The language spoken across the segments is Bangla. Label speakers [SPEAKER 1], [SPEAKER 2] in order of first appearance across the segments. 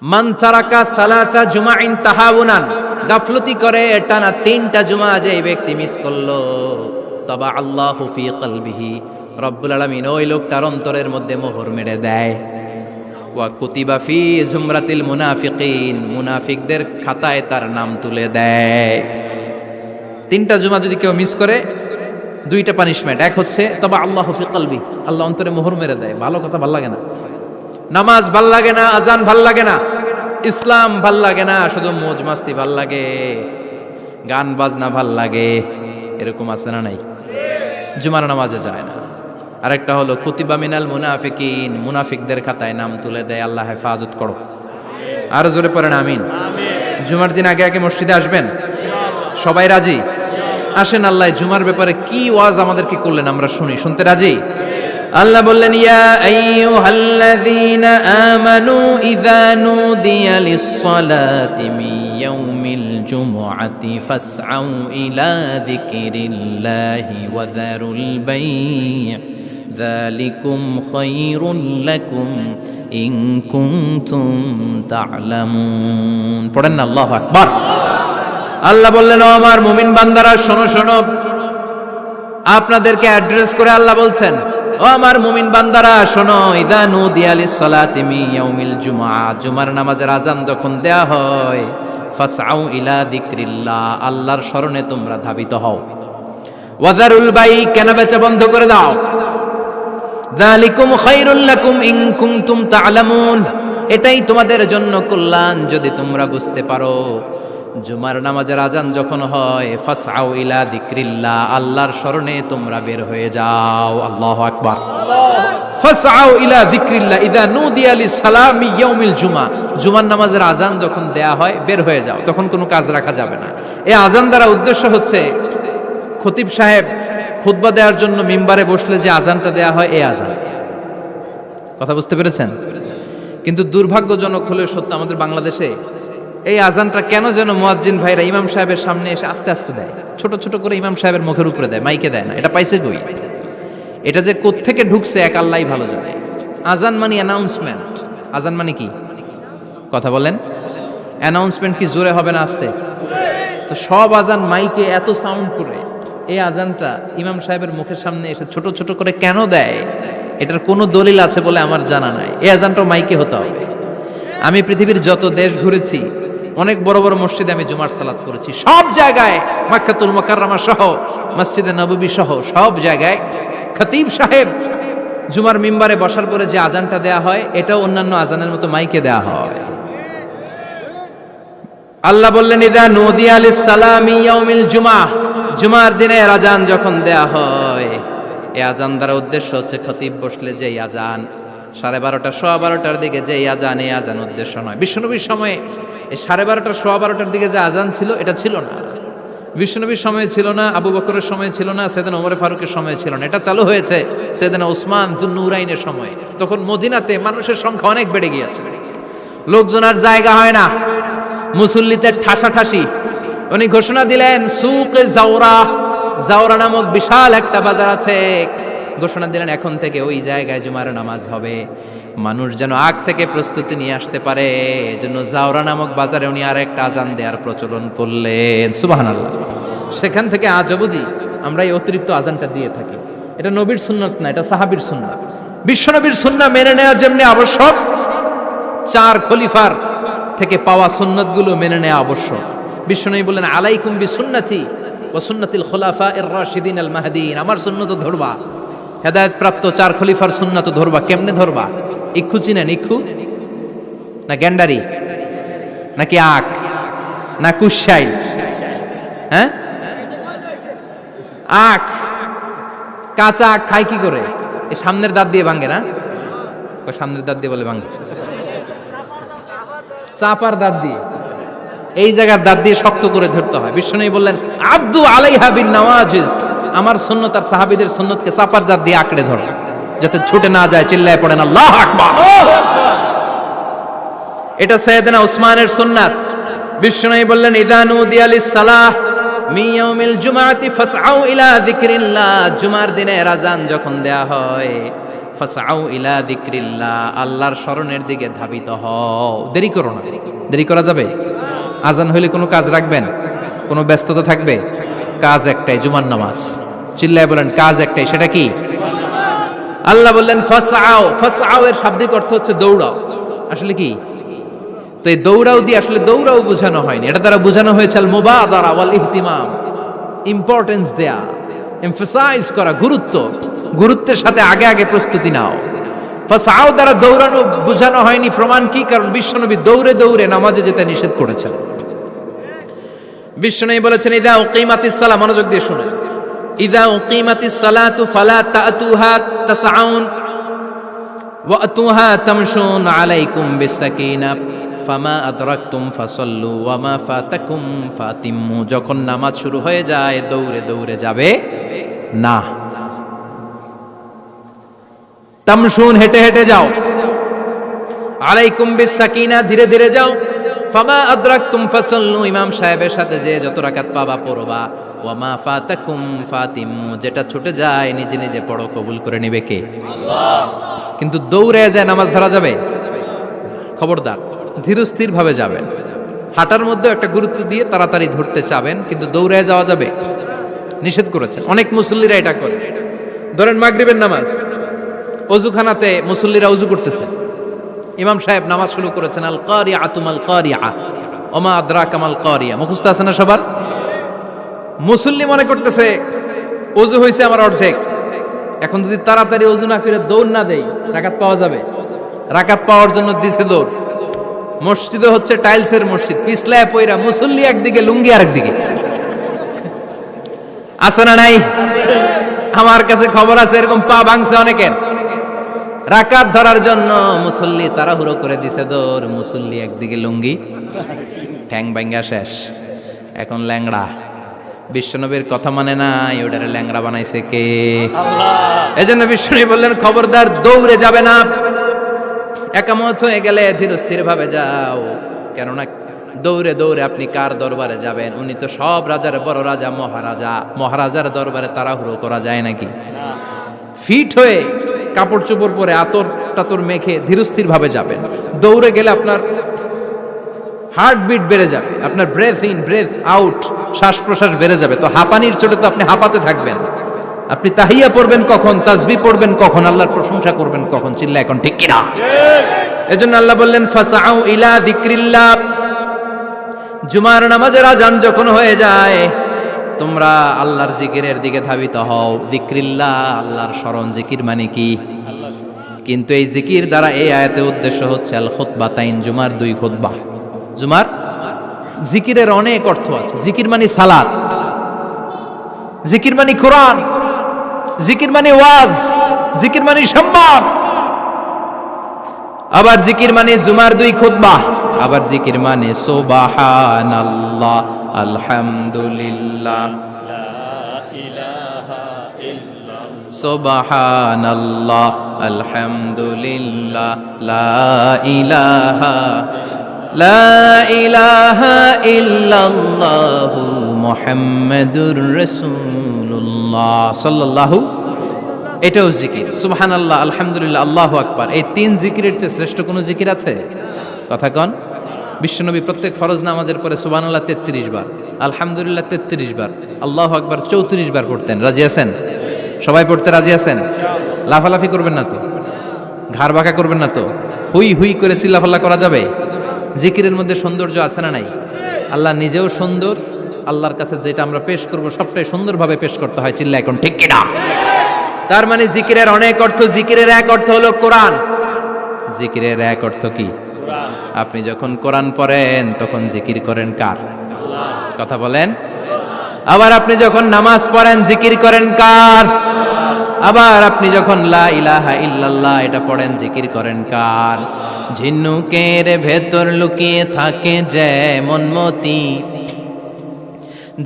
[SPEAKER 1] মান তারাকা সালাসা জুমাইন তাহাউনান, গাফলতি করে টানা 3টা জুমা যে ব্যক্তি মিস করলো, তবা আল্লাহু ফি কলবিহি, রব্বুল আলামিন ওই লোকটার অন্তরের মধ্যে মোহর মেরে দেয়। ওয়া কুতিবা ফি জুমরাতিল মুনাফিকিন, মুনাফিকদের খাতায় তার নাম তুলে দেয়। 3টা জুমা যদি কেউ মিস করে, 2টা পানিশমেন্ট। এক হচ্ছে তবা আল্লাহু ফি কলবি, আল্লাহ অন্তরে মোহর মেরে দেয়। ভালো কথা ভাল লাগে না, নামাজ ভাল লাগে না, আজান ভাল লাগে না, ইসলাম ভাল লাগে না, শুধু মৌজ মাস্তি ভাল লাগে, গান বাজনা ভাল লাগে, এরকম আছে না নাই? জুমার নামাজে যায় না। আরেকটা হলো কুতিবা মিনাল মুনাফিকিন, মুনাফিকদের খাতায় নাম তুলে দেয়। আল্লাহ হেফাজত করো। আরো জোরে পড়েন আমিন। জুমার দিন আগে আগে মসজিদে আসবেন, সবাই রাজি? আসেন, আল্লাহ জুমার ব্যাপারে কি ওয়াজ আমাদেরকে করলেন আমরা শুনি। শুনতে রাজি? আল্লাহ বললেন, ইয়া আইয়ুহাল্লাযীনা আমানু ইযা নুদিয়া লিস-সালাতি মিন ইয়াউমিল জুমআতি ফাসআউ ইলা যিকরিল্লাহি ওয়া যারুল বাই', যালিকুম খায়রুল লাকুম ইন কুনতুম তা'লামুন। পড়েন না আল্লাহু আকবার। আল্লাহ বললেন, ও আমার মুমিন বান্দারা শোনো শোনো। আপনাদেরকে অ্যাড্রেস করে আল্লাহ বলছেন, ও আমার মুমিন বান্দারা শোনো, ইযা নুদিয়া লিস-সালাতি মিন ইয়াউমিল জুমআ, জুমার নামাজের আযান যখন দেয়া হয়, ফাসআউ ইলা যিকরিল্লাহ, আল্লাহর স্মরণে তোমরা ধাবিত হও। ওয়া যারুল বাই', কেনাবেচা বন্ধ করে দাও। যালিকুম খায়রুল লাকুম ইন কুনতুম তা'লামুন, এটাই তোমাদের জন্য কল্যাণ যদি তোমরা বুঝতে পারো। জুমার নামাজের আযান যখন হয়, ফাসআউ ইলা যিকরিল্লাহ, আল্লাহর স্মরণে তোমরা বের হয়ে যাও। আল্লাহু আকবার। ফাসআউ ইলা যিকরিল্লাহ ইযা নুদিয়া লিস-সালামি ইয়াউমিল জুমআ, জুমার নামাজের আযান যখন দেয়া হয় বের হয়ে যাও, তখন কোনো কাজ রাখা যাবে না। এই আযান দ্বারা উদ্দেশ্য হচ্ছে খতিব সাহেব খুতবা দেওয়ার জন্য মিম্বারে বসলে যে আযানটা দেয়া হয়, এই আযান। কথা বুঝতে পেরেছেন? কিন্তু দুর্ভাগ্যজনক হলেও সত্য, আমাদের বাংলাদেশে এই আজানটা কেন যেন মুয়াজ্জিন ভাইরা ইমাম সাহেবের সামনে এসে আস্তে আস্তে দেয়, ছোট ছোট করে ইমাম সাহেবের মুখের উপরে দেয়, মাইকে দেয় না। এটা পাইছে কই? এটা যে কোত্থেকে ঢুকছে এক আল্লাহই ভালো জানে। আজান মানে অ্যানাউন্সমেন্ট। আজান মানে কি? কথা বলেন। অ্যানাউন্সমেন্ট কি জোরে হবে না আস্তে? তো সব আজান মাইকে এত সাউন্ড করে, এই আজানটা ইমাম সাহেবের মুখের সামনে এসে ছোট ছোট করে কেন দেয়? এটার কোনো দলিল আছে বলে আমার জানা নাই। এই আজানটাও মাইকে হতে হবে। আমি পৃথিবীর যত দেশ ঘুরেছি, অনেক বড় বড় মসজিদে আমি জুমার সালাত করেছি, সব জায়গায় মক্কাতুল মুকাররমা সহ মসজিদে নববী সহ সব জায়গায় খতিব সাহেব জুমার মিম্বারে বসার পরে যে আজানটা দেয়া হয়, এটাও অন্যান্য আজানের মতো মাইকে দেয়া হয়। আল্লাহ বললেন, ইযা নুদিয়া লিস-সালামি ইয়াউমিল জুমআ, জুমার দিনে আজান যখন দেয়া হয়, এই আজান দ্বারা উদ্দেশ্য হচ্ছে খতিব বসলে যে আজান 12:30 12:15 দিকে যে আজান, এই আজান উদ্দেশ্য নয়। বিশ্বনবীর সময়ে এই 12:30 12:15 দিকে যে আজান ছিল, এটা ছিল না। বিশ্বনবীর সময়ে ছিল না, আবু বকরের সময়ে ছিল না, সাইয়েদনা ওমর ফারুকের সময়ে ছিল না। এটা চালু হয়েছে সাইয়েদনা উসমান যুন্নুরাইনের সময়ে। তখন মদিনাতে মানুষের সংখ্যা অনেক বেড়ে গিয়েছে, লোকজন আর জায়গা হয় না, মুসল্লিতে ঠাসাঠাসি। উনি ঘোষণা দিলেন, সুকে জাওরা, জাওরা নামক বিশাল একটা বাজার আছে, ঘোষণা দিলেন এখন থেকে ওই জায়গায় জুমার নামাজ হবে। মানুষ যেন আগ থেকে প্রস্তুতি নিয়ে আসতে পারে, এজন্য জাওরা নামক বাজারে উনি আর একটা আজান দেওয়ার প্রচলন করলেন। সুবহানাল্লাহ। সেখান থেকে আজ অবধি আমরা এই অতিরিক্ত আজানটা দিয়ে থাকি। এটা নবীর সুন্নাত না, এটা সাহাবীর সুন্নাত। বিশ্বনবীর সুন্নাহ মেনে নেওয়া যেমনি আবশ্যক, 4 খলিফার থেকে পাওয়া সুন্নাতগুলো মেনে নেওয়া আবশ্যক। বিশ্বনবী বললেন, আলাইকুম বিসুন্নতি ওয়া সুন্নাতিল খুলাফায়ে রাশিদিন আল মাহদিয়িন, আমার সুন্নাত ধরবা। হেদায়েত প্রাপ্ত 4 খলিফার সুন্নাত ধরবা। কেমনে ধরবা? ইক্ষু চিনেন? ইক্ষু না গ্যান্ডারি নাকি আখ না কুশাইল? হ্যাঁ, আখ। কাঁচা আখ খায় কি করে? এই সামনের দাঁত দিয়ে ভাঙে না? সামনের দাঁত দিয়ে বলে ভাঙে, চাপার দাঁত দিয়ে, এই জায়গার দাঁত দিয়ে শক্ত করে ধরতে হয়। বিশ্বনবী বললেন, আব্দু আলাইহা বিন নওয়াজিজ, আমার সুন্নাত আর সাহাবীদের সুন্নাতকে চাপার দাঁত দিয়ে আঁকড়ে ধরো, যাতে ছুটে না যায়। চিল্লায় পড়েন আল্লাহু আকবার। এটা সাইয়েদনা উসমানের সুন্নাত। বিশ্বনবী বললেন, ইযা নুদিয়া লিস-সালাহ মিন ইয়াউমিল জুমআতি ফাসআউ ইলা যিকরিল্লাহ, জুমার দিনে আযান যখন দেয়া হয়, ফাসআউ ইলা যিকরিল্লাহ, আল্লাহর স্মরণের দিকে ধাবিত হও। দেরি করো না। দেরি করা যাবে? আজান হইলে কোনো কাজ রাখবেন? কোনো ব্যস্ততা থাকবে? কাজ একটাই, জুমার নামাজ। চিল্লায় বলেন কাজ একটাই, সেটা কি? আল্লাহ বললেন ফাসআউ। ফাসআউ এর শাব্দিক অর্থ হচ্ছে দৌড়াও। আসলে কি? তো এই দৌড়াও দিয়ে আসলে দৌড়াও বোঝানো হয়নি, এটা দ্বারা বোঝানো হয়েছে আল মুবাদারা ওয়াল ইহতিমাম, ইম্পর্টেন্স দেয়া, এমফাসাইজ করা, গুরুত্বের সাথে আগে আগে প্রস্তুতি নাও। ফাসআউ দ্বারা দৌড়ানো বোঝানো হয়নি। প্রমাণ কি? কারণ বিশ্বনবী দৌড়ে দৌড়ে নামাজে যেতে নিষেধ করেছেন। বিশ্বনবী বলেছেন ইযা উকিমাতিস সালাহ, মনোযোগ দিয়ে শুনুন, ইযা উকিমাতিস সালাতু ফালা তাতুহা তাসআউন ওয়া আতুহা তামশুন আলাইকুম বিসাকিনা ফামা আদরাকতুম ফাসাল্লু ওয়া মা ফাতাকুম ফাতিম্মু। যখন নামাজ শুরু হয়ে যায় দৌড়ে দৌড়ে যাবে না। তামশুন, হেঁটে হেঁটে যাও। আলাইকুম বিসাকিনা, ধীরে ধীরে যাও। ফামা আদরাকতুম ফাসাল্লু, ইমাম সাহেবের সাথে যে যত রাকাত পাবা পড়বা। ওয়া মা ফাতাকুম ফাতিম্মু, যেটা ছুটে যায় নিজে নিজে পড়ো, কবুল করে নেবে কে? আল্লাহ। কিন্তু দৌড়ে যায় নামাজ ধরা যাবে? খবরদার, ধীরস্থির ভাবে যাবেন। হাঁটার মধ্যে একটা গুরুত্ব দিয়ে তাড়াতাড়ি ধরতে চাবেন, কিন্তু দৌড়ে যাওয়া যাবে? নিষেধ করেছেন। অনেক মুসল্লিরা এটা করে। ধরেন মাগরিবের নামাজ, অজুখানাতে মুসল্লিরা অজু করতেছে, ইমাম সাহেব নামাজ শুরু করেছেন আল কারিআতু মাল কারিআ ওমা আদরাকা মাল কারিআ, মুখস্থ আছে না সবার? মুসল্লি মনে করতেছে অজু হয়েছে আমার অর্ধেক, এখন যদি তাড়াতাড়ি অজু না করে দৌড় না দেই রাকাত পাওয়া যাবে? রাকাত পাওয়ার জন্য দিছে দৌড়। মসজিদে হচ্ছে টাইলসের মসজিদ, পিছলায় পয়রা মুসল্লি একদিকে, লুঙ্গি আরেকদিকে। আছে না নাই? আমার কাছে খবর আছে এরকম পা ভাঙছে অনেকের। রাকাত ধরার জন্য মুসল্লি তাড়াহুড়ো করে দিছে দৌড়, মুসল্লি একদিকে লুঙ্গি, ঠ্যাং ভাঙ্গা শেষ, এখন ল্যাংড়া। বিশ্বনবীর কথা মানে নাই, ওটারে ল্যাংড়া বানাইছে কে? আল্লাহ। এজন্য বিশ্বনবী বললেন খবরদার দৌড়ে যাবে না, একামত হয়ে গেলে ধীরস্থির ভাবে যাও। কেননা দৌড়ে দৌড়ে আপনি কার দরবারে যাবেন? উনি তো সব রাজার বড় রাজা, মহারাজা। মহারাজার দরবারে তাড়াহুড়ো করা যায় নাকি? ফিট হয়ে কাপড় চোপড় পরে আতর টাতর মেখে ধীরস্থির ভাবে যাবেন। দৌড়ে গেলে আপনার হার্টবিট বেড়ে যাবে, আপনার ব্রেথ ইন ব্রেথ আউট, শ্বাস প্রশ্বাস বেড়ে যাবে। তো হাঁপানির চোটে তো আপনি হাঁপাতে থাকবেন। আপনি তাহিয়া পড়বেন কখন, তাসবিহ পড়বেন কখন, আল্লাহর প্রশংসা করবেন কখন? চিল্লা এখন ঠিক কিনা? এজন্য আল্লাহ বললেন ফাসআউ ইলা যিকরিল্লাহ। জুমার নামাজের আজান যখন হয়ে যায় তোমরা আল্লাহর জিকিরের দিকে ধাবিত হও। যিকরিল্লাহ, আল্লাহর স্মরণ। জিকির মানে কি? কিন্তু এই জিকির দ্বারা এই আয়াতের উদ্দেশ্য হচ্ছে আল খুতবাতাইন, জুমার দুই খুতবা। জুমার জিকিরের অনেক অর্থ আছে। জিকির মানে সালাত, জিকির মানে কোরআন, জিকির মানে ওয়াজ, জিকির মানে সংবাদ। আবার জিকির মানে জুমার দুই খুতবা। আবার জিকির মানে সুবহানাল্লাহ, আলহামদুলিল্লাহ, সুবহানাল্লাহ, আলহামদুলিল্লাহ, লা ইলাহা ইল্লাল্লাহু মুহাম্মাদুর রাসূলুল্লাহ সাল্লাল্লাহু। এটাও জিকির। সুবহানাল্লাহ, আলহামদুলিল্লাহ, আল্লাহু আকবার। এই তিন জিকিরের চেয়ে শ্রেষ্ঠ কোনো জিকির আছে? কথা কন। বিশ্বনবী প্রত্যেক ফরজ নামাজের পরে সুবহানাল্লাহ 33 বার, আলহামদুলিল্লাহ 33 বার, আল্লাহু আকবার 34 বার পড়তেন। রাজি আছেন? সবাই পড়তে রাজি আছেন? লাফালাফি করবেন না তো? ঘাড় বাঁকা করবেন না তো? হুই হুই করে চিল্লাফাল্লা করা যাবে? জিকিরের মধ্যে সৌন্দর্য আছে না নাই? আল্লাহ নিজেও সুন্দর। আল্লাহর কাছে যেটা আমরা পেশ করব সবটাই সুন্দরভাবে পেশ করতে হয়। চিল্লা এখন ঠিক কিনা? তার মানে জিকিরের অনেক অর্থ। জিকিরের এক অর্থ হলো কোরআন। জিকিরের এক অর্থ কি? কোরআন। আপনি যখন কোরআন পড়েন তখন জিকির করেন কার? আল্লাহ। কথা বলেন। আবার আপনি যখন নামাজ পড়েন জিকির করেন কার? আবার আপনি যখন লা ইলাহা ইল্লাল্লাহ এটা পড়েন জিকির করেন কার? ঝিনুকের ভেতর লুকিয়ে থাকে যেমন মতি,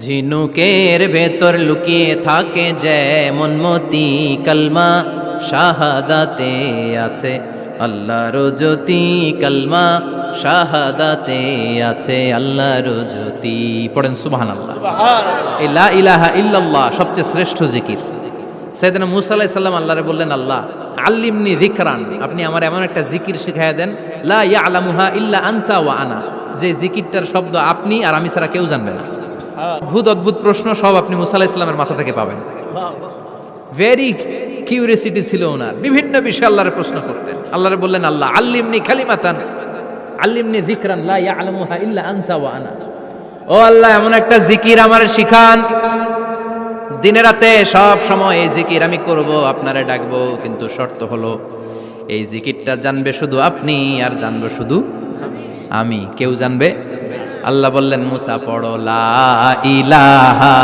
[SPEAKER 1] ঝিনুকের ভেতর লুকিয়ে থাকে যেমন মতি, কালমা শাহাদাতে আছে আল্লাহর জ্যোতি, কালমা শাহাদাতে আছে আল্লাহর জ্যোতি। পড়েন সুবহানাল্লাহ। এই লা ইলাহা ইল্লাল্লাহ সবচেয়ে শ্রেষ্ঠ জিকির। সাইয়েদনা মূসা আলাইহিস সালাম আল্লাহরে বললেন, আল্লাহ আল্লিমনি যিকরান, আপনি আমার এমন একটা জিকির শিখাইয়া দেন, লা ইয়ালামুহা ইল্লা আনতা ওয়া আনা, যে জিকিরটার শব্দ আপনি আর আমি ছাড়া কেউ জানবে না। অদ্ভুত অদ্ভুত প্রশ্ন সব আপনি মুসা আলাইহিস সালামের মাথা থেকে পাবেন। ভেরি কিউরিয়াসিটি ছিল ওনার, বিভিন্ন বিষয়ে আল্লাহরে প্রশ্ন করতেন। আল্লাহরে বললেন, আল্লাহ আল্লিমনি কালিমাতান আল্লিমনি যিকরান লা ইয়ালামুহা ইল্লা আনতা ওয়া আনা, ও আল্লাহ এমন একটা জিকির আমারে শিখান, দিনে রাতে সব সময় এই জিকির আমি করব, আপনারে ডাকবো, কিন্তু শর্ত হলো এই জিকিরটা জানবে শুধু আপনি আর জানবো শুধু আমি, কেউ জানবে। আল্লাহ বললেন, মুসা পড়ো লা ইলাহা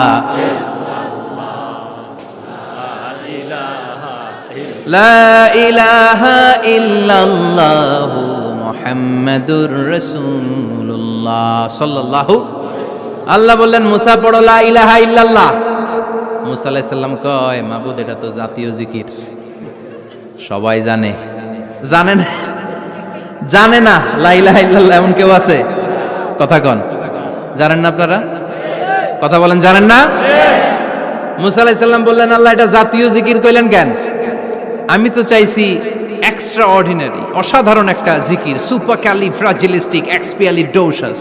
[SPEAKER 1] লা ইলাহা ইল্লাল্লাহু মুহাম্মাদুর রাসূলুল্লাহ সাল্লাল্লাহু। আল্লাহ বললেন, মুসা পড়ো লা ইলাহা ইল্লাল্লাহ। মুসা আলাইহিস সালাম কয়, মাবুদ এটা তো জাতীয় জিকির, সবাই জানে। জানে না, জানে না লা ইলাহা ইল্লাল্লাহ এমন কেউ আছে? কথা কন, জানেন না আপনারা? কথা বলেন, জানেন না? মুসা আলাইহিস সালাম বললেন, আল্লাহ এটা জাতীয় জিকির কইলেন কেন? আমি তো চাইছি এক্সট্রা অর্ডিনারি, অসাধারণ একটা জিকির, সুপারক্যালিফ্রাজিলিস্টিক এক্সপিয়ালিডোসাস,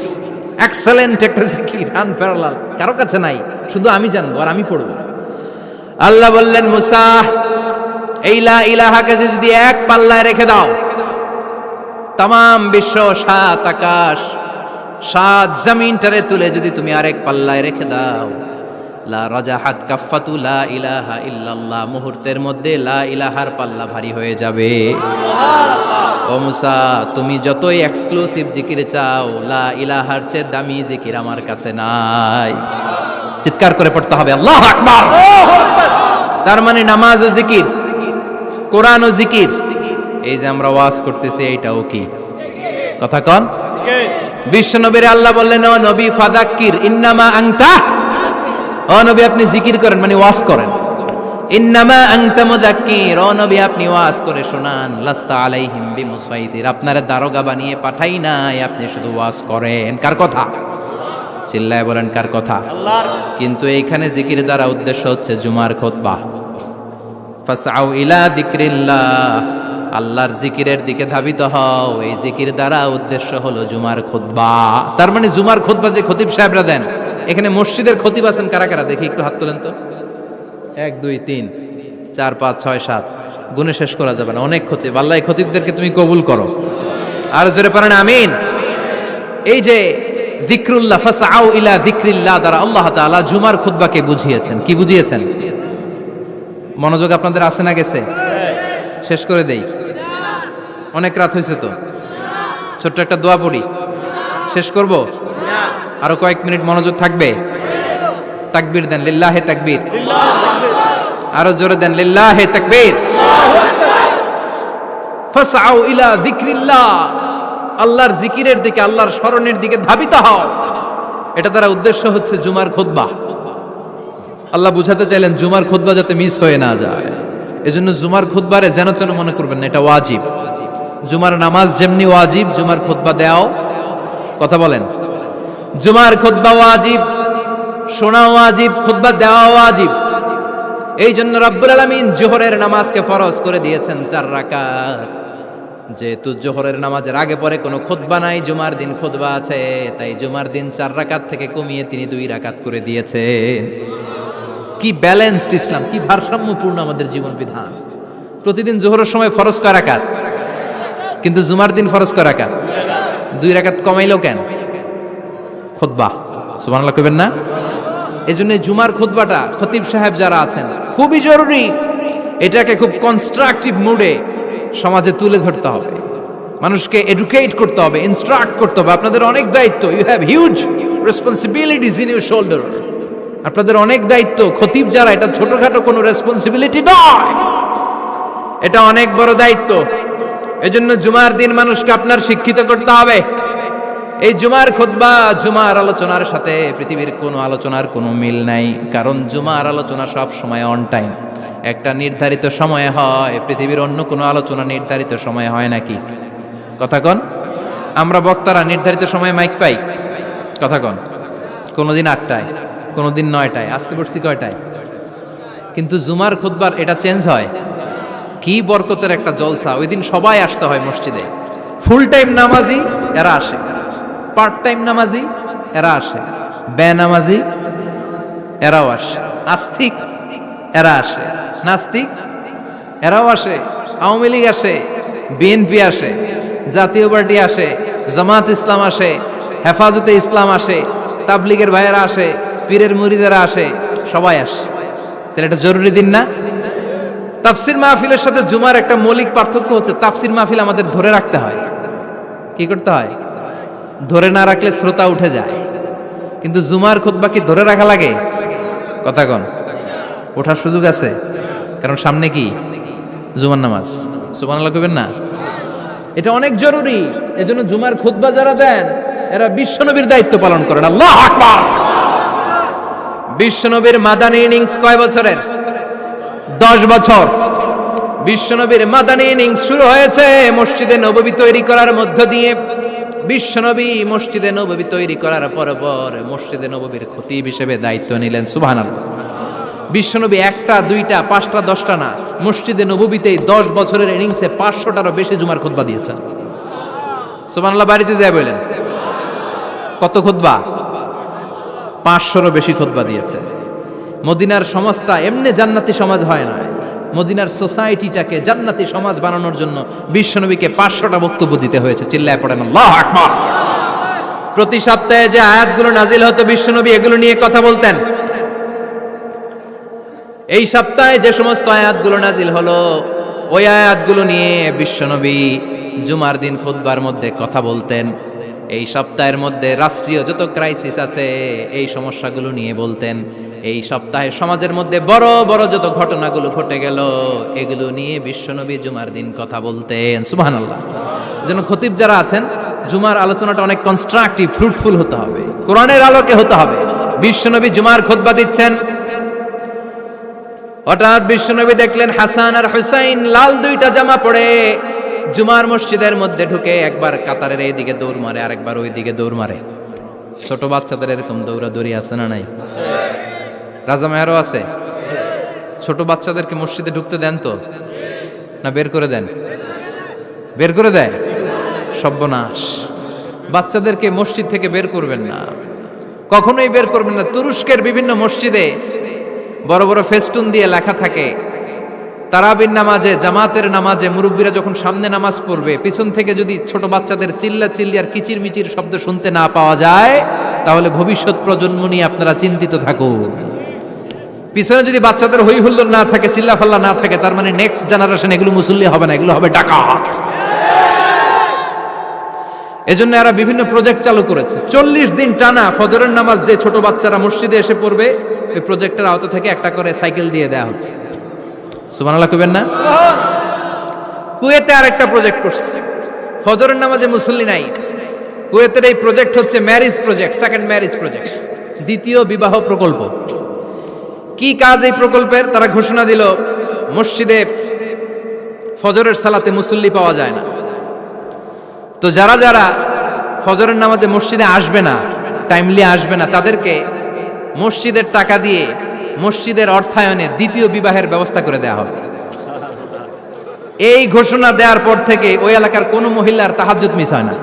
[SPEAKER 1] এক্সেলেন্ট একটা জিকির, আনপ্যারালাল, কারো কাছে নাই, শুধু আমি জানবো আর আমি পড়বো। আল্লাহ বললেন, মুসা এই লা ইলাহাকে যদি এক পাল্লায় রেখে দাও, তামাম বিশ্ব, সাত আকাশ, সাত জমিনটারে তুলে যদি তুমি আরেক পাল্লায় রেখে দাও, লা রাজাহাত কাফাতু লা ইলাহা ইল্লাল্লাহ, মুহূর্তের মধ্যে লা ইলাহার পাল্লা ভারী হয়ে যাবে। ও মুসা, তুমি যতই এক্সক্লুসিভ জিকির চাও, লা ইলাহার চেয়ে দামি জিকির আমার কাছে নাই। চিৎকার করে পড়তে হবে আল্লাহু আকবার। তার মানে নামাজ ও জিকির, কোরআন ও জিকির, এই যে আমরা ওয়াজ করতেছি এইটাও কি? কথা কন। বিশ্ব নবীর আল্লাহ বললেন, ও নবী ফাযাক্কির ইন্নামা আনতা, ও নবী আপনি জিকির করেন মানে ওয়াজ করেন। ইন্নামা আনতা মুযাক্কির, ও নবী আপনি ওয়াজ করে শোনান। লাস্তা আলাইহিম বিমুসাইতির, আপনারা দারোগা বানিয়ে পাঠাই নাই, আপনি শুধু ওয়াজ করেন। কার কথা? চিল্লায় বলেন কার কথা? আল্লাহর। কিন্তু এইখানে জিকির দ্বারা উদ্দেশ্য হচ্ছে জুমার খুতবা। ফাসআউ ইলা যিকরিল্লাহ, আল্লাহর জিকিরের দিকে ধাবিত হও, এই জিকির দ্বারা উদ্দেশ্য হলো জুমার খুতবা। তার মানে জুমার খুতবা যে খতিব সাহেবরা দেন, এখানে মসজিদের খতিব আছেন কারা কারা? দেখি একটু হাত তোলেন তো। 1 2 3 4 5 6 7, গুণে শেষ করা যাবে না, অনেক খতিব। আল্লাহ এই খতিবদেরকে তুমি কবুল করো। আর জোরে পড়েন আমিন। এই যে যিকরুল্লাহ, ফাসআউ ইলা যিকরিল্লাহ দ্বারা আল্লাহ তাআলা জুমার খুতবাকে বুঝিয়েছেন। কি বুঝিয়েছেন? মনোযোগ আপনাদের আছে না গেছে? শেষ করে দেই, অনেক রাত হয়েছে তো। ছোট্ট একটা দোয়া পড়ি, শেষ করব। আরো কয়েক মিনিট মনোযোগ থাকবে। তাকবীর দেন, লিল্লাহে তাকবীর। আরো জোরে দেন, লিল্লাহে তাকবীর। ফাসআউ ইলা যিকরিল্লাহ, আল্লাহর জিকিরের দিকে, আল্লাহর স্মরণের দিকে ধাবিত হও। এটা দ্বারা উদ্দেশ্য হচ্ছে জুমার খুতবা। আল্লাহ বুঝাতে চাইলেন জুমার খুতবা যাতে মিস হয়ে না যায়, এজন্য জুমার খুতবারে যেন তেন মনে করবেন না, এটা ওয়াজিব। জুমার নামাজ যেমনি ওয়াজিব, জুমার খুতবা দেওয়াও, কথা বলেন, জুমার খুতবা ওয়াজিব, শোনা ওয়াজিব, খুতবা দেওয়া ওয়াজিব। এই জন্য রব্বুল আলামিন জোহরের নামাজকে ফরজ করে দিয়েছেন 4 রাকাত। যেহেতু জোহরের নামাজের আগে পরে কোনো খুতবা নাই, জুমার দিন খুতবা আছে, তাই জুমার দিন 4 রাকাত থেকে কমিয়ে তিনি 2 রাকাত করে দিয়েছেন। কি ব্যালেন্সড ইসলাম, কি ভারসাম্যপূর্ণ আমাদের জীবন বিধান। প্রতিদিন জোহরের সময় ফরজ কয় রাকাত, কিন্তু জুমার দিন ফরজ কয় রাকাত? 2 রাকাত কমাইলো কেন? খুতবা, সুবহানাল্লাহ কইবেন না? এজন্য জুমার খুতবাটা খতিব সাহেব যারা আছেন খুবই জরুরি। এটাকে খুব কনস্ট্রাকটিভ মুডে সমাজে তুলে ধরতে হবে, মানুষকে এডুকেট করতে হবে, ইনস্ট্রাক্ট করতে হবে। আপনাদের অনেক দায়িত্ব, you have huge responsibilities in your shoulder. আপনাদের অনেক দায়িত্ব। খতিব যারা, এটা ছোটখাটো কোনো রেসপন্সিবিলিটি নয়, এটা অনেক বড় দায়িত্ব। এজন্য জুমার দিন মানুষকে আপনার শিক্ষিত করতে হবে। এই জুমার খুতবা, জুমার আলোচনার সাথে পৃথিবীর কোনো আলোচনার কোনো মিল নাই, কারণ জুমার আলোচনা সব সময় অন টাইম, একটা নির্ধারিত সময়ে হয়। পৃথিবীর অন্য কোনো আলোচনা নির্ধারিত সময়ে হয় নাকি? কথা কন। আমরা বক্তারা নির্ধারিত সময়ে মাইক পাই, কথা কন। কোনোদিন 8টায়, কোনোদিন 9টায়, আজকে বসছি কয়টায়? কিন্তু জুমার খুতবার এটা চেঞ্জ হয়। কি কি বরকতের একটা জলসা। ওই দিন সবাই আসতে হয় মসজিদে। ফুল টাইম নামাজি এরা আসে, পার্ট টাইম নামাজি এরা আসে, বেনামাজি এরাও আসে, আস্তিক এরা আসে, নাস্তিক এরাও আসে, আওয়ামী লীগ আসে, বিএনপি আসে, জাতীয় পার্টি আসে, জামাত ইসলাম আসে, হেফাজতে ইসলাম আসে, তাবলিগের ভাইয়েরা আসে, পীরের মুরিদেরা আসে, সবাই আসে। তাহলে এটা জরুরি দিন না? তাফসির মাহফিলের সাথে জুমার একটা মৌলিক পার্থক্য হচ্ছে, তাফসির মাহফিল আমাদের ধরে রাখতে হয়। কি করতে হয়? ধরে না রাখলে শ্রোতা উঠে যায়। কিন্তু জুমার খুতবা কি ধরে রাখা লাগে? কথা কন, ওঠার সুযোগ আছে, কারণ সামনে কি জুমার নামাজ। সুবহানাল্লাহ কইবেন না? এটা অনেক জরুরি। এজন্য জুমার খুতবা যারা দেন এরা বিশ্বনবীর দায়িত্ব পালন করেন। আল্লাহু আকবার। বিশ্বনবীর মাদানী ইনিংস কয় বছরের? 10 বছর। বিশ্বনবীর মাদানী ইনিংস শুরু হয়েছে মসজিদে নববী তৈরি করার মধ্য দিয়ে। বিশ্বনবী মসজিদে নববী তৈরি করার পর মসজিদে নববীর খতিব হিসেবে দায়িত্ব নিলেন। সুবহানাল্লাহ। বিশ্বনবী একটা, দুইটা, পাঁচটা, 10টা না, মসজিদে নববীতেই 10 বছরের ইনিংসে 500টারও বেশি জুমার খুতবা দিয়েছেন। সুবহানাল্লাহ। বাড়িতে যায় বলেন কত খুতবা? 500রও বেশি খুতবা দিয়েছে। মদিনার সমাজটা এমনি জান্নাতি সমাজ হয় না, মদিনার সোসাইটিটাকে জান্নাতি সমাজ বানানোর জন্য বিশ্বনবীকে 500টা বক্তব্য দিতে হয়েছে। চিল্লায় পড়েন আল্লাহু আকবার। প্রতি সপ্তাহে যে আয়াতগুলো নাজিল হতো বিশ্বনবী এগুলো নিয়ে কথা বলতেন। এই সপ্তাহে যে সমস্ত আয়াতগুলো নাজিল হলো ওই আয়াতগুলো নিয়ে বিশ্বনবী জুমার দিন খুতবার মধ্যে কথা বলতেন। এই সপ্তাহের মধ্যে রাষ্ট্রীয় যত ক্রাইসিস আছে এই সমস্যাগুলো নিয়ে বলতেন। এই সপ্তাহে সমাজের মধ্যে বড় বড় যত ঘটনাগুলো ঘটে গেল এগুলো নিয়ে বিশ্বনবী জুমার দিন কথা বলতেন। সুবহানাল্লাহ। যেন খতিব যারা আছেন জুমার আলোচনাটা অনেক কনস্ট্রাকটিভ, ফ্রুটফুল হতে হবে, কোরআনের আলোকে হতে হবে। বিশ্বনবী জুমার খুতবা দিচ্ছেন, হঠাৎ বিশ্বনবী দেখলেন হাসান আর হুসাইন লাল 2টা জামা পরে জুমার মসজিদের মধ্যে ঢুকে একবার কাতারের এইদিকে দৌড় মারে, আরেকবার ওই দিকে দৌড় মারে। ছোট বাচ্চাদের এরকম দৌড়াদৌড়ি আছে না নাই? রাজা মেয়ারও আছে। ছোট বাচ্চাদেরকে মসজিদে ঢুকতে দেন তো না বের করে দেন? বের করে দেয়। সর্বনাশ। বাচ্চাদেরকে মসজিদ থেকে বের করবেন না, কখনোই বের করবেন না। তুরস্কের বিভিন্ন মসজিদে বড় বড় ফেস্টুন দিয়ে লেখা থাকে তারাবির নামাজে, জামাতের নামাজে মুরব্বীরা যখন সামনে নামাজ পড়বে পিছন থেকে যদি ছোট বাচ্চাদের চিল্লা চিল্লি আর কিচির মিচির শব্দ শুনতে না পাওয়া যায় তাহলে ভবিষ্যৎ প্রজন্ম নিয়ে আপনারা চিন্তিত থাকুন। পিছনে যদি বাচ্চাদের হই হুল্লোড় না থাকে, চিল্লা ফাল্লা না থাকে, তার মানে নেক্সট জেনারেশন এগুলো মুসল্লি হবে না, এগুলো হবে ডাকাত। এজন্য এরা বিভিন্ন প্রজেক্ট চালু করেছে। 40 দিন টানা ফজরের নামাজ যে ছোট বাচ্চারা মসজিদে এসে পড়বে ওই প্রজেক্টের আওতা থেকে একটা করে সাইকেল দিয়ে দেওয়া হচ্ছে। সুবহানাল্লাহ কইবেন না? কুয়েতে আরেকটা প্রজেক্ট করছে, ফজরের নামাজে মুসল্লি নাই। কুয়েতের এই প্রজেক্ট হচ্ছে marriage project, second marriage project, দ্বিতীয় বিবাহ প্রকল্প। কি কাজ এই প্রকল্পের? তারা ঘোষণা দিল মসজিদে ফজরের সালাতে মুসল্লি পাওয়া যায় না, তো যারা যারা ফজরের নামাজে মসজিদে আসবে না, টাইমলি আসবে না, তাদেরকে মসজিদের টাকা দিয়ে মসজিদের অর্থায়নে দ্বিতীয় বিবাহের ব্যবস্থা করে দেওয়া হবে। এই ঘোষণা দেওয়ার পর থেকে ওই এলাকার কোন মহিলার তাহাজ্জুদ মিস হয় না।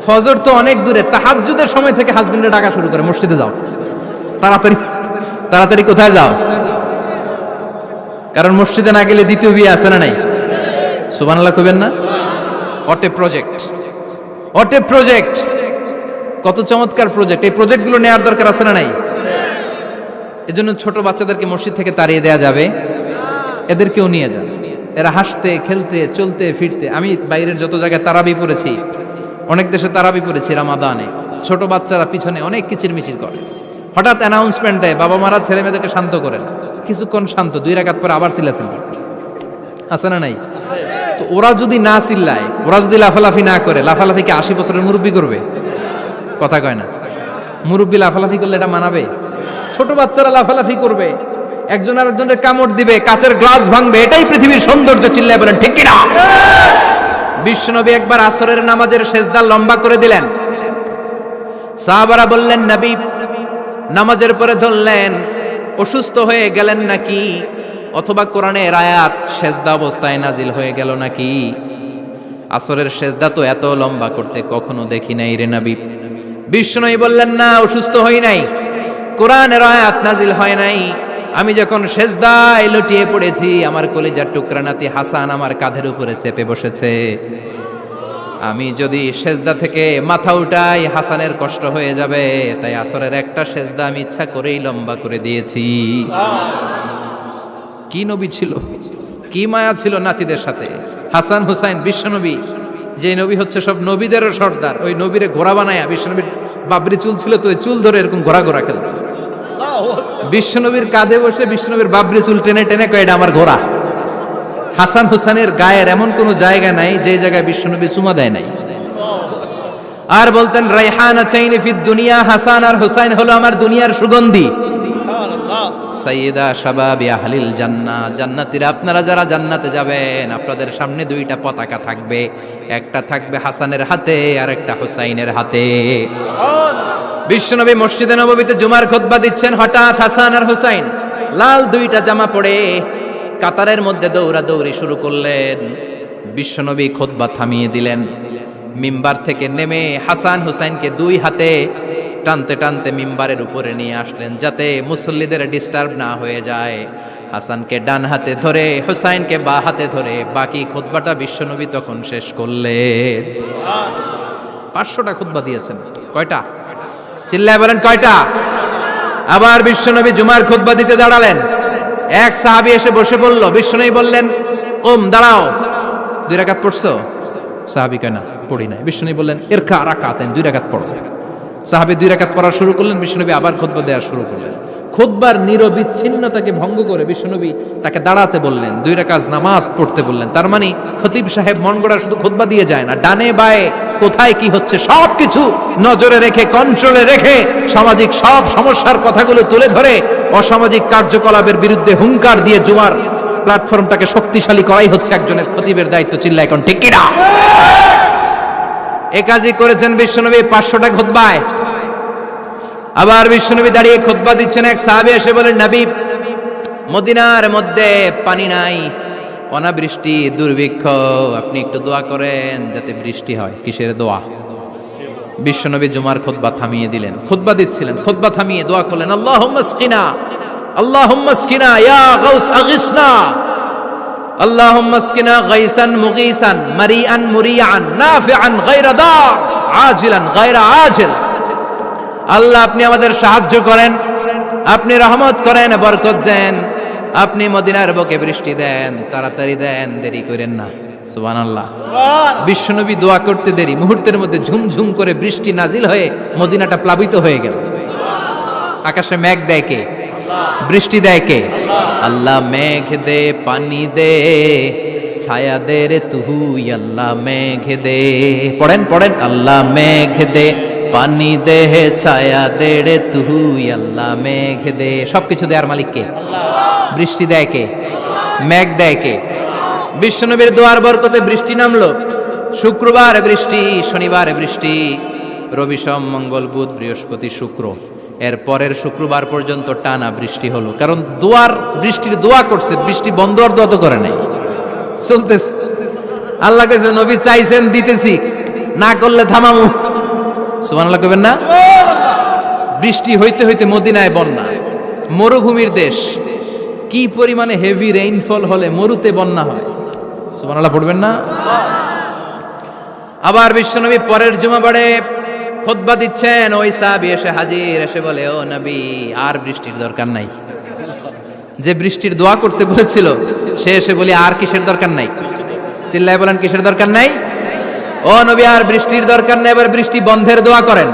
[SPEAKER 1] ফজর তো অনেক দূরে, তাহাজ্জুদের সময় থেকে হাজবেন্ডে ডাকা শুরু করে মসজিদে যাও, তাড়াতাড়ি তাড়াতাড়ি কোথায় যাও, কারণ মসজিদে না গেলে দ্বিতীয় বিয়ে আছে না নাই? সুবহানাল্লাহ কইবেন না? What a project, what a project, কত চমৎকার প্রজেক্ট। এই প্রজেক্টগুলো নেওয়ার দরকার আছে না নাই? এজন্য ছোট বাচ্চাদেরকে মসজিদ থেকে তাড়িয়ে দেওয়া যাবে? এদেরকেও নিয়ে যান, এরা হাসতে খেলতে চলতে ফিরতে। আমি বাইরের যত জায়গায় তারাবি পড়েছি, অনেক দেশে তারাবি পড়েছি রামাদানে, ছোট বাচ্চারা পিছনে অনেক কিচির মিচির করে, হঠাৎ অ্যানাউন্সমেন্ট দেয় বাবা মারা ছেলে মেয়েদেরকে শান্ত করেন, কিছুক্ষণ শান্ত, 2 রাকাত পরে আবার চিল্লাচিল্লি, আছে না নাই? তো ওরা যদি না চিল্লায়, ওরা যদি লাফালাফি না করে, লাফালাফিকে 80 বছরের মুরব্বী করবে? কথা কয় না। মুরব্বী লাফালাফি করলে এটা মানাবে? ছোট বাচ্চারা লাফালাফি করবে, একজন আরেকজনের কামড় দিবে, কাচের গ্লাস ভাঙবে, এটাই পৃথিবীর সৌন্দর্য। চিল্লায় বলেন ঠিক কিনা? বিশ্বনবী একবার আসরের নামাজের সেজদা লম্বা করে দিলেন, সাহাবারা বললেন নবী নামাজের পরে ধরলেন অসুস্থ হয়ে গেলেন নাকি? অথবা কোরআনের আয়াত সেজদা অবস্থায় নাজিল হয়ে গেল নাকি? আসরের সেজদা তো এত লম্বা করতে কখনো দেখি নাই রে নবী। বিষ্ণুই বললেন, না, অসুস্থ হই নাই, কোরআনের আয়াত নাজিল হয় নাই। আমি যখন সেজদায় লুটিয়ে পড়েছি, আমার কলিজার টুকরা নাতি হাসান আমার কাঁধের উপরে চেপে বসেছে। আমি যদি সেজদা থেকে মাথা উঠাই হাসানের কষ্ট হয়ে যাবে, তাই আসরের একটা সেজদা আমি ইচ্ছা করেই লম্বা করে দিয়েছি। কি নবী ছিল, কি মায়া ছিল নাতিদের সাথে। হাসান হুসাইন বিশ্বনবী, যে নবী হচ্ছে সব নবীদেরও সর্দার, ওই নবীরে ঘোড়া বানায়া, বিশ্বনবীর বাবরি চুল ছিল তো, ওই চুল ধরে এরকম ঘোড়া ঘোড়া খেলত। বিশ্বনবীর কাঁধে বসে বিশ্বনবীর বাবরি চুল টেনে টেনে কয়, এটা আমার ঘোড়া। হাসান হুসাইনের গায়ের এমন কোন জায়গা নাই যে জায়গায় বিশ্বনবী চুমা দেয় নাই। আর বলতেন, রাইহানা চাইনি ফিদ দুনিয়া, হাসান আর হুসাইন হলো আমার দুনিয়ার সুগন্ধি। সাইয়্যিদা শাবাবি আহলিল জান্নাহ, জান্নাতীরা আপনারা যারা জান্নাতে যাবেন, আপনাদের সামনে দুইটা পতাকা থাকবে, একটা থাকবে হাসানের হাতে আর একটা হুসাইনের হাতে। বিশ্বনবী মসজিদে নববীতে জুমার খুতবা দিচ্ছেন, হঠাৎ হাসান আর হুসাইন লাল দুইটা জামা পরে কাতারের মধ্যে দৌড়াদৌড়ি শুরু করলেন। বিশ্বনবী খুতবা থামিয়ে দিলেন, মিম্বার থেকে নেমে হাসান হুসাইনকে দুই হাতে টানতে টানতে মিম্বারের উপরে নিয়ে আসলেন, যাতে মুসল্লিদের ডিস্টার্ব না হয়ে যায়। হাসানকে ডান হাতে ধরে, হুসাইনকে বা হাতে ধরে বাকি খুতবাটা বিশ্বনবী তখন শেষ করলেন। 500টা খুতবা দিয়েছেন। কয়টা? চিল্লায় বলেন কয়টা? আবার বিশ্বনবী জুমার খুতবা দিতে দাঁড়ালেন। এক সাহাবী এসে বসে বলল, বিশ্বনবী বললেন, কম, দাঁড়াও, 2 রাকাত পড়ছো? সাহাবী কয়, না, পড়ি নাই। বিশ্বনবী বললেন, ইরকা রাকাতাইন, 2 রাকাত পড়ো। সাহাবী 2 রাকাত পড়া শুরু করলেন, বিশ্বনবী আবার খুতবা দেওয়া শুরু করলেন। খুতবার নিরবিচ্ছিন্নতাকে ভঙ্গ করে বিশ্বনবী তাকে দাঁড়াতে বললেন, 2 রাকাত নামাজ পড়তে বললেন। তার মানে খতিব সাহেব মন গড়া শুধু খুতবা দিয়ে যায় না, ডানে বায়ে কোথায় কি হচ্ছে সবকিছু নজরে রেখে, কন্ট্রোলে রেখে, সামাজিক সব সমস্যার কথাগুলো তুলে ধরে অসামাজিক কার্যকলাপের বিরুদ্ধে হুঙ্কার দিয়ে জুমার প্ল্যাটফর্মটাকে শক্তিশালী করাই হচ্ছে একজনের খতিবের দায়িত্ব। চিল্লা এখন ঠিক কিনা? এ কাজই করেছেন বিশ্বনবী 500টা খুতবায়। আবার বিশ্বনবী দাঁড়িয়ে খুতবা দিচ্ছেন, এক সাহাবী এসে বলেন, নবী, মদিনার মধ্যে পানি নাই, অনাবৃষ্টি, দুর্ভিক্ষ, আপনি একটু দোয়া করেন যাতে বৃষ্টি হয়। কিসের দোয়া? বিশ্বনবী জুমার খুতবা থামিয়ে দিলেন, খুতবা দিচ্ছিলেন, খুতবা থামিয়ে দোয়া করলেন, আল্লাহুম্মা আসকিনা, আল্লাহুম্মা আসকিনা ইয়া গাউস আগিসনা, আল্লাহুম্মা আসকিনা গাইসান মুগীসান মারিআন মুরিআন নাফিআন গায়রা দার আজিলান গায়রা আজিল। আল্লাহ, আপনি আমাদের সাহায্য করেন, আপনি রহমত করেন, বরকত দেন, আপনি মদিনার বুকে বৃষ্টি দেন, তাড়াতাড়ি দেন, দেরি করেন না। সুবহানাল্লাহ। বিশ্বনবী দোয়া করতে দেরি, মুহূর্তের মধ্যে ঝুমঝুম করে বৃষ্টি নাজিল হয়ে মদিনাটা প্লাবিত হয়ে গেল। আকাশে মেঘ দেয় কে? বৃষ্টি দেয় কে? আল্লাহ। মেঘ দে, পানি দে, ছায়া দে রে তুই, আল্লাহ মেঘ দে। পড়েন পড়েন, আল্লাহ মেঘ দে, পানি দে, ছায়া দে রে তুই, আল্লাহ মেঘ দে। সবকিছু দেয়ার মালিক কে? বৃষ্টি দেয় কে? মেঘ দেয় কে? বিশ্বনবীর দোয়ার বরকতে বৃষ্টি নামলো। শুক্রবার বৃষ্টি, শনিবার বৃষ্টি, রবি সোম মঙ্গল বুধ বৃহস্পতি শুক্র, এর পরের শুক্রবার পর্যন্ত টানা বৃষ্টি হলো। কারণ দোয়ার, বৃষ্টির দোয়া করছে, বৃষ্টি বন্ধ আর দোয়া তো করে নাই, চলতেছে। আল্লাহ কাছে নবী চাইছেন, দিতেছি, না করলে থামামু। সুবহানাল্লাহ কইবেন না? বৃষ্টি হইতে হইতে মদিনায় বন্যা, মরুভূমির দেশ, কি পরিমাণে হেভি রেইনফল হলে মরুতে বন্যা হয়। সুবহানাল্লাহ পড়বেন না? আবার বিশ্বনবী পরের জুমাবারে খুতবা দিচ্ছেন, ওই সাহাবী এসে হাজির, এসে বলে, ও নবী, আর বৃষ্টির দরকার নাই। যে বৃষ্টির দোয়া করতে বলেছিল সে এসে বলে, আর কিসের দরকার নাই? চিল্লায় বলেন, কিসের দরকার নাই? ও নবী, আর বৃষ্টির দরকার নেই, এবার বৃষ্টি বন্ধের দোয়া করেন।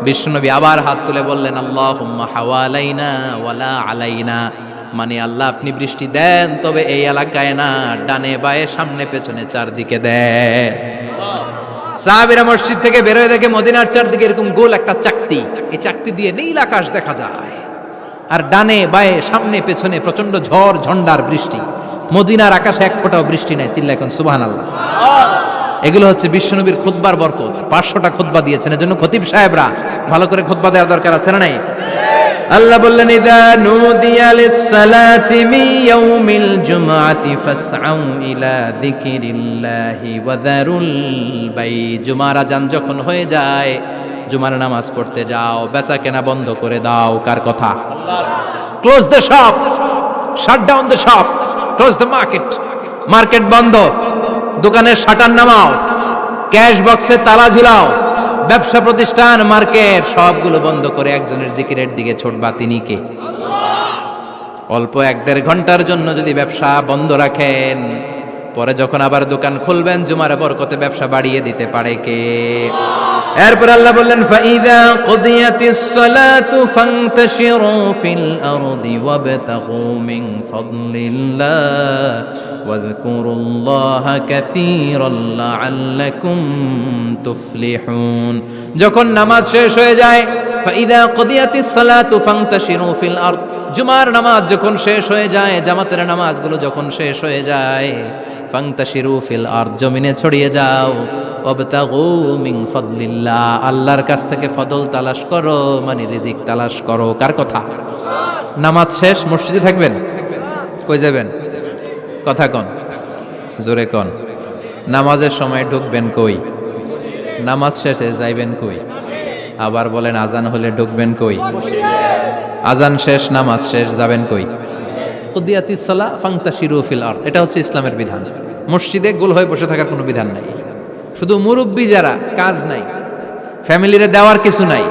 [SPEAKER 1] বিশ্বনবী আবার হাত তুলে বললেন, আল্লাহুম্মা হাওয়ালাইনা ওয়ালা আলাইনা, মানে আল্লাহ, আপনি বৃষ্টি দেন, তবে এই এলাকায় না, ডানে বায়ে সামনে পেছনে চারদিকে দেন। সাহাবীরা মসজিদ থেকে বের হয়ে দেখে মদিনার চারদিকে এরকম গোল একটা চাকতি, এই চাকতি দিয়ে নীল আকাশ দেখা যায়, আর ডানে বায়ে সামনে পেছনে প্রচন্ড ঝড় ঝন্ডার বৃষ্টি। মদিনার আকাশে এক ফোঁটাও বৃষ্টি নেই। চিল্লা এখন সুবহানাল্লাহ। এগুলো হচ্ছে বিশ্বনবীর খুতবার বরকত। 500টা খুতবা দিয়েছেন, এজন্য খতিব সাহেবরা ভালো করে খুতবা দেওয়ার দরকার আছে না নাই? আল্লাহ বললেন ইযা নুদিয়া লিস-সালাতি মিন ইয়াউমিল জুমআতি ফাসআউ ইলা যিকিরিল্লাহি ওয়া যারুল বাই। জুমার আযান যখন হয়ে যায়, জুমার নামাজ পড়তে যাও, বেচা কেনা বন্ধ করে দাও। কার কথা? আল্লাহর। Close the shop, shut down the shop, close the market. Market বন্ধ, দোকানের শাটার নামাও, ক্যাশ বক্সে তালা ঝুলাও, ব্যবসা প্রতিষ্ঠান, মার্কেট সবগুলো বন্ধ করে একজনের জিকিরের দিকে ছুটবা। তিনি কে? অল্প 1-1.5 ঘন্টার জন্য যদি ব্যবসা বন্ধ রাখেন, পরে যখন আবার দোকান খুলবেন, জুমার বরকতে ব্যবসা বাড়িয়ে দিতে পারে কে? এরপর আল্লাহ বললেন ফাইদা কুদিয়াতিস সালাতু ফান্তাশিরু ফিল আরদি ওয়াবতাগু মিন ফাদলিল্লাহ ওয়াযকুরুল্লাহা কাসীরান লাআল্লাকুম তুফলিহুন। যখন নামাজ শেষ হয়ে যায়, ফাইদা কুদিয়াতিস সালাতু ফান্তাশিরু ফিল আরদ, জুমার নামাজ যখন শেষ হয়ে যায়, জামাতের নামাজগুলো যখন শেষ হয়ে যায়, ফান্তাশিরু ফিল আরদ, জমিনে ছড়িয়ে যাও, ওয়াবতাগু মিন ফাদলিল্লাহ, আল্লাহর কাছ থেকে ফজল তালাশ করো, মানে রিজিক তালাশ করো। কার কথা? নামাজ শেষ মসজিদে থাকবেন? কই যাবেন? কথা কন, জোরে কন। নামাজের সময় ঢুকবেন কই? নামাজ শেষে যাইবেন কই? আবার বলেন আজান হলে ঢুকবেন কই? আজান শেষ, নামাজ শেষ, যাবেন কই? কুদিয়াতিস সালাহ ফান্তাশিরু ফিল আরদ, এটা হচ্ছে ইসলামের বিধান। মসজিদে গোল হয়ে বসে থাকার কোনো বিধান নাই। শুধু মুরব্বী যারা, কাজ নাই, ফ্যামিলিরে দেওয়ার কিছু নাই,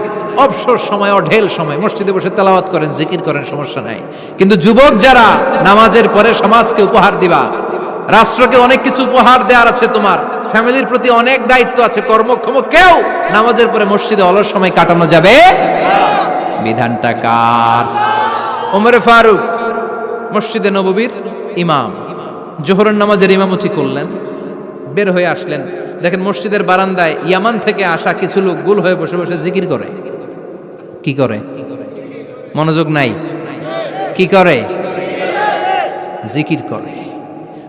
[SPEAKER 1] অবসর সময়, অঢেল সময় মসজিদে বসে তেলাওয়াত করেন, জিকির করেন, সমস্যা নাই। কিন্তু যুবক যারা, নামাজের পরে সমাজকে উপহার দিবা, রাষ্ট্রকে অনেক কিছু উপহার দেওয়ার আছে, তোমার ফ্যামিলির প্রতি অনেক দায়িত্ব আছে, কর্মক্ষম কেউ নামাজের পরে মসজিদে অলস সময় কাটানো যাবে? বিধানটা কার? ওমর ফারুক মসজিদে নববীর ইমাম, জোহরের নামাজের ইমামতি করলেন, বের হয়ে আসলেন, দেখেন মসজিদের বারান্দায় ইয়ামান থেকে আসা কিছু লোক গোল হয়ে বসে বসে জিকির করে। কি করে? মনোযোগ নাই। কি করে? জিকির করে।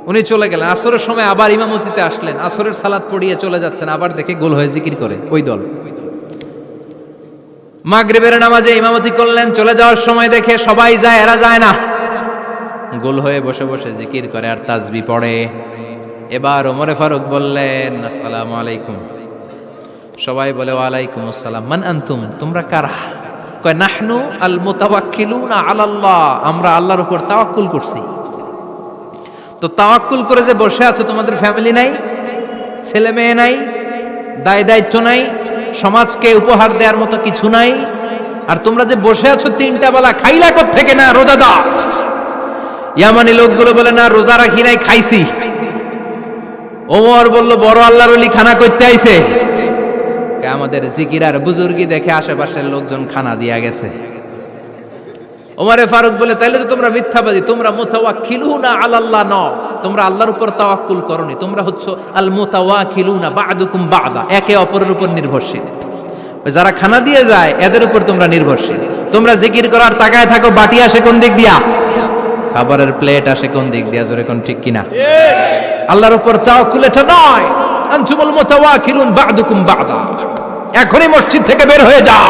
[SPEAKER 1] উনি চলে গেলেন, আসরের সময় আবার ইমামতিতে আসলেন, আসরের সালাত পড়িয়ে চলে যাচ্ছেন, আবার দেখে গোল হয়ে জিকির করে ওই দল। মাগরিবের নামাজে ইমামতি করলেন, চলে যাওয়ার সময় দেখে সবাই যায়, এরা যায় না, গোল হয়ে বসে বসে জিকির করে আর তাসবিহ পড়ে। এবার ওমরে ফারুক বললেন আসসালামু আলাইকুম। সবাই বলে ওয়ালাইকুম আসসালাম। মান আনতুম, তোমরা কারা? কয় নাহনু আল মুতাওয়াক্কিলুনা আলাল্লাহ, আমরা আল্লাহর উপর তাওয়াক্কুল করছি। তো তাওয়াক্কুল করে যে বসে আছো, তোমাদের ফ্যামিলি নাই, ছেলে মেয়ে নাই, দায় দায়িত্ব নাই, সমাজকে উপহার দেওয়ার মতো কিছু নাই, আর তোমরা যে বসে আছো 3টা বেলা, খাইলা কোত্থেকে? না রোজাদার। ইয়ামানি লোকগুলো বলে না রোজা রাখি নাই, খাইছি। ওমর বলল বড় আল্লাহর ওলি খানা করতে আইছে। আমাদের জিকির আর বুজুর্গি দেখে আশেপাশের লোকজন খানা দিয়া গেছে। ওমরে ফারুক বলে তাইলে তো তোমরা মিথ্যাবাদী, তোমরা মুতাওয়াক্কিলুনা আলাল্লাহ নও, তোমরা আল্লাহর উপর তাওয়াক্কুল করনি, তোমরা হচ্ছে আল মুতাওয়াক্কিলুনা বা'দুকুম বা'দা, একে অপরের উপর নির্ভরশীল। যারা খানা দিয়ে যায় এদের উপর তোমরা নির্ভরশীল। তোমরা জিকির করার তাকায় থাকো, বাটি আসে কোন দিক দিয়া, খাবারের প্লেট আসে কোন দিক দিয়া, জোরে কোন ঠিক কিনা? আল্লাহর উপর তাওয়াক্কুল এটা নয়। আনতুমুল মুতাওয়াক্কিলুন বা'দুকুম বা'দা, এখনই মসজিদ থেকে বের হয়ে যাও।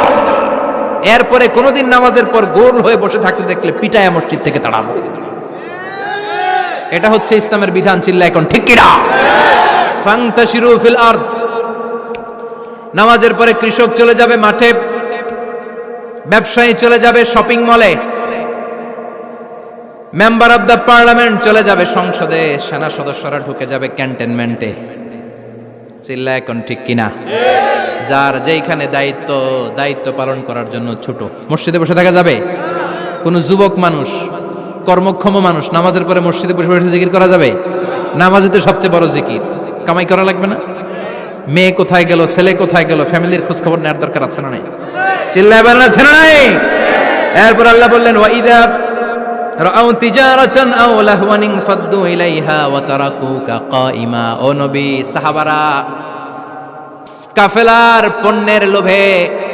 [SPEAKER 1] এরপরে কোনদিন নামাজের পর গোল হয়ে বসে থাকতে দেখলে পিটায়া মসজিদ থেকে তাড়াবো। এটা হচ্ছে ইসলামের বিধান। চিল্লা এখন ঠিক কিনা? ফান্তাশিরু ফিল আরদ। নামাজের পরে কৃষক চলে যাবে মাঠে, ব্যবসায়ী চলে যাবে শপিং মলে, মেম্বার অব দ্য পার্লামেন্ট চলে যাবে সংসদে, সেনা সদস্যরা ঢুকে যাবে ক্যান্টনমেন্টে। চিল্লা এখন ঠিক কিনা? যার যেইখানে দায়িত্ব পালন করার জন্য ছোট, মসজিদে বসে থাকা যাবে? কোন যুবক মানুষ, কর্মক্ষম মানুষ নামাজের পরে মসজিদে বসে বসে জিকির করা যাবে? নামাজেতে সবচেয়ে বড় জিকির। কামাই করা লাগবে না? মেয়ে কোথায় গেল, ছেলে কোথায় গেল, ফ্যামিলির খোঁজ খবর নেওয়ার দরকার আছে না নাই? চিল্লায় বলেন আছে না নাই? এরপর আল্লাহ বললেন ওয়াইদা রাআউ তিজারাতান আও লাহওয়ান ফাদ্দু ইলাইহা ওয়া তারাকুকা কাইমা। ও নবী, সাহাবারা কাফেলার পণ্যের লোভে,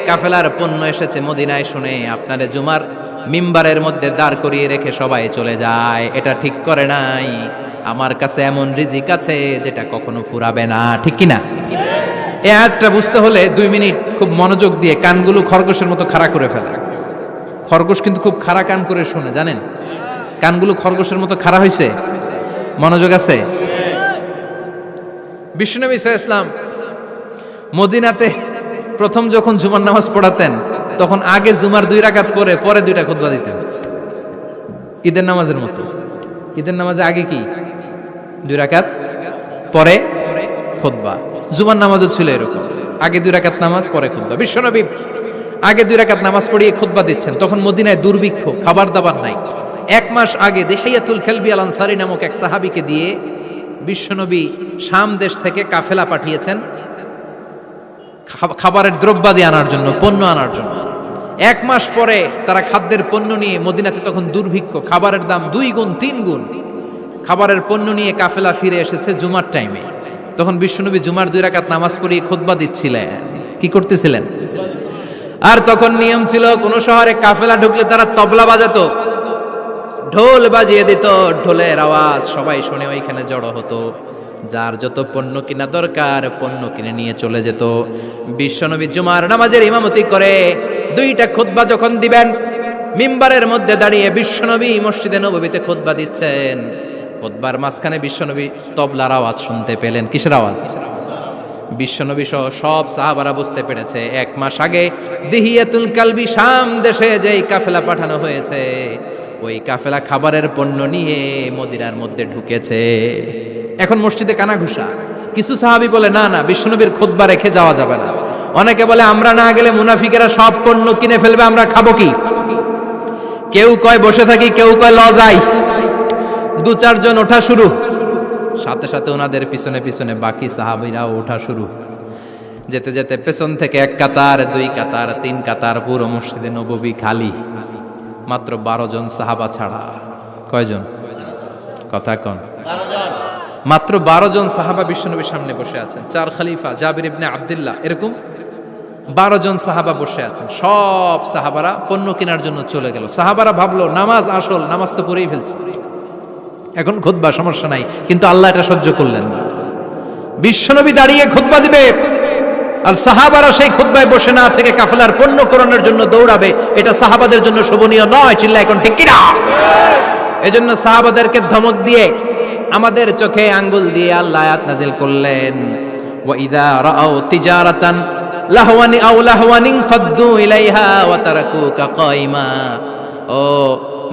[SPEAKER 1] কাফেলার পণ্য এসেছে মদিনায় শুনে আপনারে জুমার মিম্বারের মধ্যে দাঁড় করিয়ে রেখে সবাই চলে যায়। এটা ঠিক করে নাই। আমার কাছে এমন রিজিক আছে যেটা কখনো ফুরাবে না। ঠিক কিনা? এই আয়াতটা বুঝতে হলে 2 মিনিট খুব মনোযোগ দিয়ে কানগুলো খরগোশের মতো খাড়া করে ফেলা। খরগোশ কিন্তু খুব খাড়া কান করে শোনে, জানেন? কানগুলো খরগোশের মতো খাড়া হয়েছে। মনোযোগ আছে? বিশ্বনবী সাল্লাল্লাহু আলাইহি ওয়াসাল্লাম মদিনাতে প্রথম যখন জুমার নামাজ পড়াতেন, তখন আগে জুমার 2 রাকাত পরে 2টা খুতবা দিতেন, ঈদের নামাজের মতো। ঈদের নামাজে আগে কি 2 রাকাত, পরে খুতবা। জুমার নামাজও ছিল এরকম, আগে 2 রাকাত নামাজ, পরে খুতবা। বিশ্বনবী আগে 2 রাকাত নামাজ পড়িয়ে খুতবা দিচ্ছেন, তখন মদিনায় দুর্ভিক্ষ, খাবার দাবার নাই। 1 মাস আগে দিহিয়াতুল কালবি আল আনসারী নামক এক সাহাবীকে দিয়ে বিশ্বনবী শাম দেশ থেকে কাফেলা পাঠিয়েছেন খাবারের দ্রব্যাদি আনার জন্য, পণ্য আনার জন্য। 1 মাস পরে তারা খাদ্যের পণ্য নিয়ে, মদিনাতে তখন দুর্ভিক্ষ, খাবারের দাম 2 গুণ 3 গুণ, খাবারের পণ্য নিয়ে কাফেলা ফিরে এসেছে জুমার টাইমে। তখন বিশ্বনবী জুমার 2 রাকাত নামাজ পড়িয়ে খুতবা দিচ্ছিলেন। কি করতেছিলেন? আর তখন নিয়ম ছিল, কোন শহরে কাফেলা ঢুকলে তারা তবলা বাজাতো, ঢোল বাজিয়ে দিত, ঢোলের আওয়াজ সবাই শুনে ওইখানে জড়ো হতো। যার যত পণ্য কিনা দরকার পণ্য কিনে নিয়ে চলে যেত। বিশ্বনবী জুমার নামাজের ইমামতি করে 2টা খুতবা যখন দিবেন, মিম্বারের মধ্যে দাঁড়িয়ে বিশ্বনবী মসজিদে নববীতে খুতবা দিচ্ছেন। খুতবার মাঝখানে বিশ্বনবী তবলার আওয়াজ শুনতে পেলেন। কিসের আওয়াজ? বিশ্বনবী সহ সব সাহাবারা বুঝতে পেরেছে 1 মাস আগে দিহিয়াতুল কালবি শাম দেশে যেই কাফেলা পাঠানো হয়েছে, ওই কাফেলা খাবারের পণ্য নিয়ে মদিনার মধ্যে ঢুকেছে। এখন মসজিদে কানাঘুষা। কিছু সাহাবী বলে না না, বিশ্বনবীর খুতবা রেখে যাওয়া যাবে না। অনেকে বলে আমরা না গেলে মুনাফিকেরা সব পণ্য কিনে ফেলবে, আমরা খাবো কি? কেউ কয় বসে থাকি, কেউ কয় লজাই। 2-4 জন ওঠা শুরু, সাথে সাথে ওনাদের পিছনে পিছনে বাকি সাহাবীরাও ওঠা শুরু। যেতে যেতে পেছন থেকে 1 কাতার, 2 কাতার, 3 কাতার, পুরো মসজিদে নববী খালি, মাত্র 12 জন সাহাবা ছাড়া। কয়জন? কথা কন। মাত্র 12 জন সাহাবা বিশ্বনবীর সামনে বসে আছেন। 4 খলিফা, জাবির ইবনে আব্দুল্লাহ, এরকম 12 জন সাহাবা বসে আছেন। সব সাহাবারা পণ্য কেনার জন্য চলে গেল। সাহাবারা ভাবলো নামাজ আসল, নামাজ তো পড়েই ফেলছে, এখন খুতবা সমস্যা নাই, কিন্তু আল্লাহ এটা সহ্য করলেন না। বিশ্বনবী দাঁড়িয়ে খুতবা দিবে আর সাহাবারা সেই খুতবায় বসে না থেকে কাফেলার পণ্য কোরআনের জন্য দৌড়াবে, এটা সাহাবাদের জন্য শোভনীয় নয়। চিল্লা এখন ঠিক কিনা? এজন্য সাহাবাদেরকে ধমক দিয়ে, আমাদের চোখে আঙ্গুল দিয়ে আল্লাহ আয়াত নাযিল করলেন, ওয়া ইযা রাআউ তিজারাতান লাহওয়ানি আও লাহওয়ানিন ফাদ্দু ইলাইহা ওয়া তারাকুকা কাইমা। ও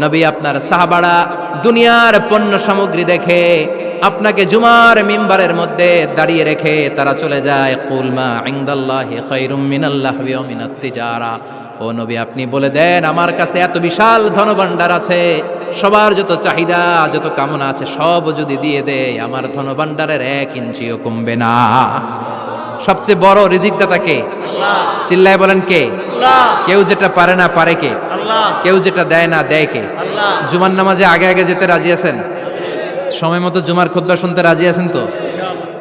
[SPEAKER 1] নবী, আপনার সাহাবারা দুনিয়ার পণ্য সামগ্রী দেখে আপনাকে জুমার মিম্বারের মধ্যে দাঁড়িয়ে রেখে তারা চলে যায়। কুল মা ইনদাল্লাহি খায়রুম মিনাল লাহওয়ি ওয়া মিনাত তিজারা। ও নবী, আপনি বলে দেন আমার কাছে এত বিশাল ধনভাণ্ডার আছে, সবার যত চাহিদা যত কামনা আছে সব যদি দিয়ে দেয়, আমার ধনভাণ্ডারের 1 ইঞ্চিও কমবে না। সবচেয়ে বড় রিজিকদাতা কে? আল্লাহ। চিল্লায় বলেন কে? আল্লাহ। কেউ যেটা পারে না পারে কে? আল্লাহ। কেউ যেটা দেয় না দেয় কে? আল্লাহ। জুমার নামাজে আগে আগে যেতে রাজি আছেন? সময় মতো জুমার খুতবা শুনতে রাজি আছেন তো?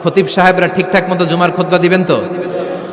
[SPEAKER 1] খতিব সাহেবরা ঠিকঠাক মতো জুমার খুতবা দিবেন তো?